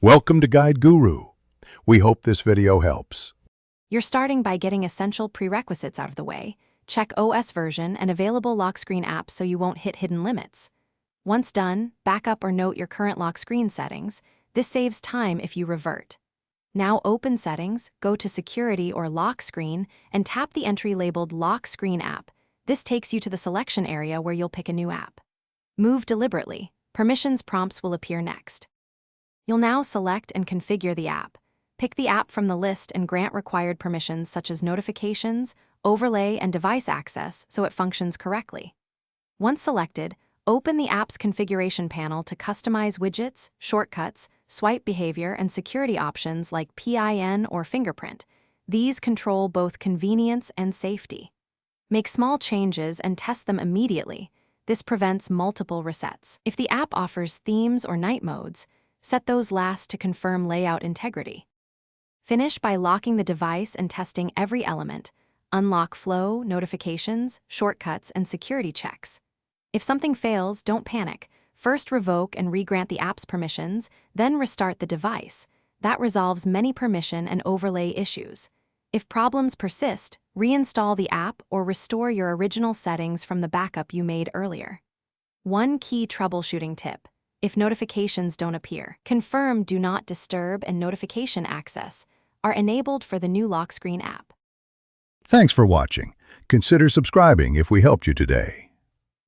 Welcome to Guide Guru. We hope this video helps. You're starting by getting essential prerequisites out of the way. Check OS version and available lock screen apps so you won't hit hidden limits. Once done, back up or note your current lock screen settings. This saves time if you revert. Now open Settings, go to Security or Lock Screen, and tap the entry labeled Lock Screen app. This takes you to the selection area where you'll pick a new app. Move deliberately. Permissions prompts will appear next. You'll now select and configure the app. Pick the app from the list and grant required permissions such as notifications, overlay, and device access so it functions correctly. Once selected, open the app's configuration panel to customize widgets, shortcuts, swipe behavior, and security options like PIN or fingerprint. These control both convenience and safety. Make small changes and test them immediately. This prevents multiple resets. If the app offers themes or night modes, set those last to confirm layout integrity. Finish by locking the device and testing every element. Unlock flow, notifications, shortcuts, and security checks. If something fails, don't panic. First revoke and regrant the app's permissions, then restart the device. That resolves many permission and overlay issues. If problems persist, reinstall the app or restore your original settings from the backup you made earlier. One key troubleshooting tip. If notifications don't appear, confirm Do Not Disturb and notification access are enabled for the new lock screen app. Thanks for watching. Consider subscribing if we helped you today.